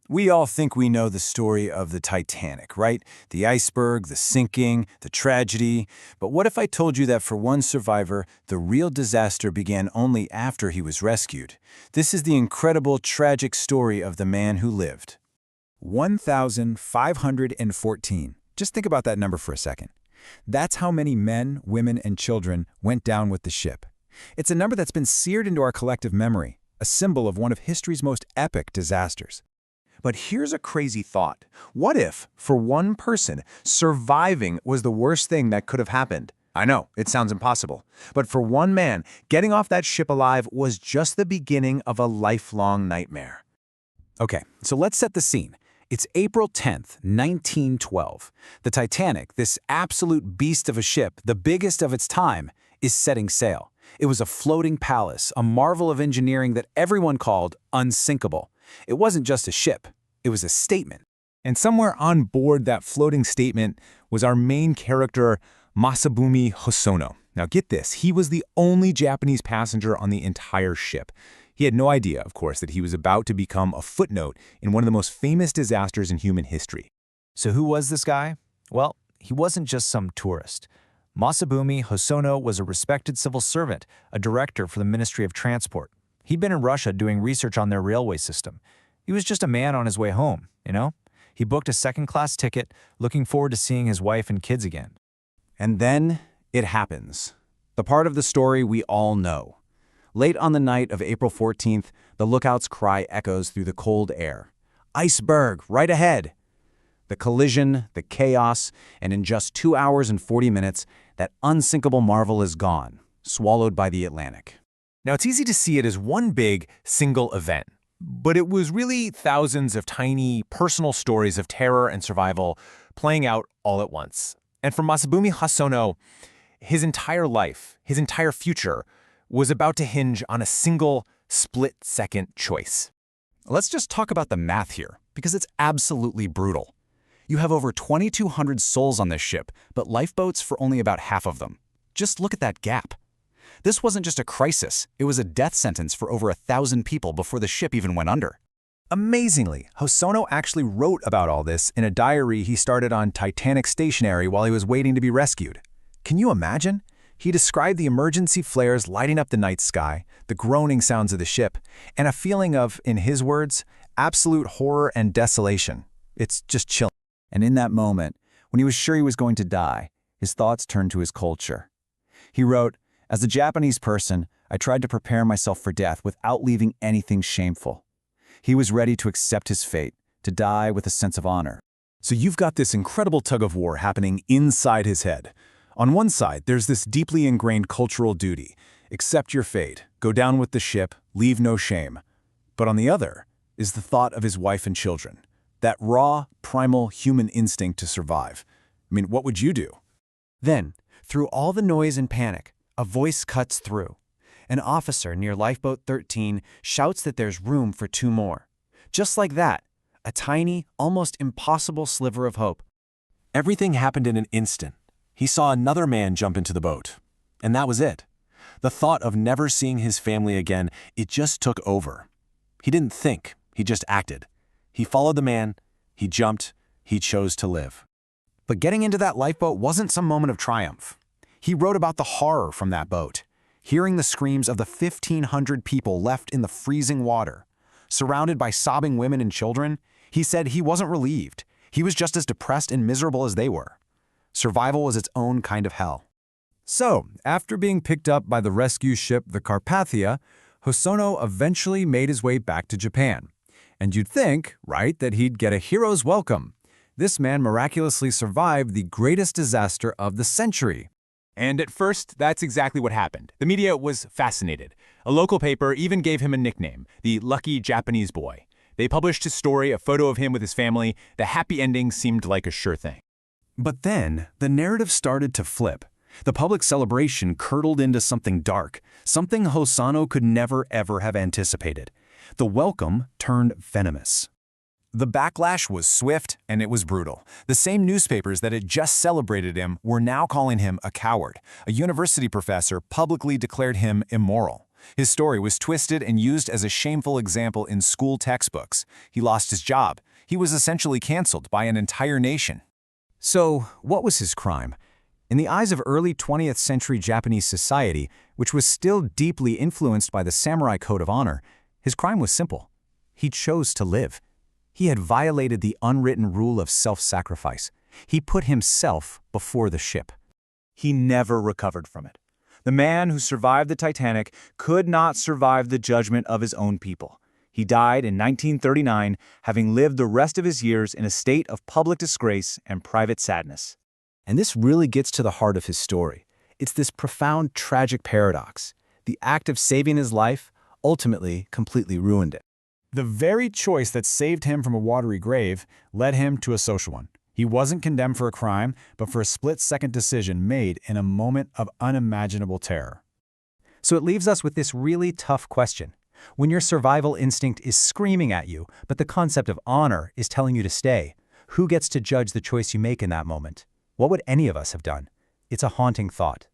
We all think we know the story of the Titanic, right? The iceberg, the sinking, the tragedy. But what if I told you that for one survivor, the real disaster began only after he was rescued? This is the incredible, tragic story of the man who lived. 1,514. Just think about that number for a second. That's how many men, women, and children went down with the ship. It's a number that's been seared into our collective memory, a symbol of one of history's most epic disasters. But here's a crazy thought. What if, for one person, surviving was the worst thing that could have happened? I know, it sounds impossible. But for one man, getting off that ship alive was just the beginning of a lifelong nightmare. Okay, so let's set the scene. It's April 10th, 1912. The Titanic, this absolute beast of a ship, the biggest of its time, is setting sail. It was a floating palace, a marvel of engineering that everyone called unsinkable. It wasn't just a ship, it was a statement. And somewhere on board that floating statement was our main character, Masabumi Hosono. Now get this, he was the only Japanese passenger on the entire ship. He had no idea, of course, that he was about to become a footnote in one of the most famous disasters in human history. So who was this guy? Well, he wasn't just some tourist. Masabumi Hosono was a respected civil servant, a director for the Ministry of Transport. He'd been in Russia doing research on their railway system. He was just a man on his way home, you know? He booked a second-class ticket, looking forward to seeing his wife and kids again. And then it happens. The part of the story we all know. Late on the night of April 14th, the lookout's cry echoes through the cold air. Iceberg, right ahead! The collision, the chaos, and in just 2 hours and 40 minutes, that unsinkable marvel is gone, swallowed by the Atlantic. Now, it's easy to see it as one big, single event, but it was really thousands of tiny, personal stories of terror and survival playing out all at once. And for Masabumi Hosono, his entire life, his entire future, was about to hinge on a single, split-second choice. Let's just talk about the math here, because it's absolutely brutal. You have over 2,200 souls on this ship, but lifeboats for only about half of them. Just look at that gap. This wasn't just a crisis, it was a death sentence for over 1,000 people before the ship even went under. Amazingly, Hosono actually wrote about all this in a diary he started on Titanic stationery while he was waiting to be rescued. Can you imagine? He described the emergency flares lighting up the night sky, the groaning sounds of the ship, and a feeling of, in his words, absolute horror and desolation. It's just chilling. And in that moment, when he was sure he was going to die, his thoughts turned to his culture. He wrote, "As a Japanese person, I tried to prepare myself for death without leaving anything shameful." He was ready to accept his fate, to die with a sense of honor. So you've got this incredible tug-of-war happening inside his head. On one side, there's this deeply ingrained cultural duty. Accept your fate, go down with the ship, leave no shame. But on the other is the thought of his wife and children. That raw, primal human instinct to survive. I mean, what would you do? Then, through all the noise and panic, a voice cuts through. An officer near Lifeboat 13 shouts that there's room for 2 more. Just like that, a tiny, almost impossible sliver of hope. Everything happened in an instant. He saw another man jump into the boat. And that was it. The thought of never seeing his family again, it just took over. He didn't think, he just acted. He followed the man, he jumped, he chose to live. But getting into that lifeboat wasn't some moment of triumph. He wrote about the horror from that boat, hearing the screams of the 1,500 people left in the freezing water. Surrounded by sobbing women and children, he said he wasn't relieved. He was just as depressed and miserable as they were. Survival was its own kind of hell. So, after being picked up by the rescue ship the Carpathia, Hosono eventually made his way back to Japan. And you'd think, right, that he'd get a hero's welcome. This man miraculously survived the greatest disaster of the century. And at first, that's exactly what happened. The media was fascinated. A local paper even gave him a nickname, the Lucky Japanese Boy. They published his story, a photo of him with his family. The happy ending seemed like a sure thing. But then, the narrative started to flip. The public celebration curdled into something dark, something Hosono could never ever have anticipated. The welcome turned venomous. The backlash was swift and it was brutal. The same newspapers that had just celebrated him were now calling him a coward. A university professor publicly declared him immoral. His story was twisted and used as a shameful example in school textbooks. He lost his job. He was essentially canceled by an entire nation. So, what was his crime? In the eyes of early 20th century Japanese society, which was still deeply influenced by the samurai code of honor, his crime was simple. He chose to live. He had violated the unwritten rule of self-sacrifice. He put himself before the ship. He never recovered from it. The man who survived the Titanic could not survive the judgment of his own people. He died in 1939, having lived the rest of his years in a state of public disgrace and private sadness. And this really gets to the heart of his story. It's this profound, tragic paradox. The act of saving his life ultimately completely ruined it. The very choice that saved him from a watery grave led him to a social one. He wasn't condemned for a crime, but for a split-second decision made in a moment of unimaginable terror. So it leaves us with this really tough question. When your survival instinct is screaming at you, but the concept of honor is telling you to stay, who gets to judge the choice you make in that moment? What would any of us have done? It's a haunting thought.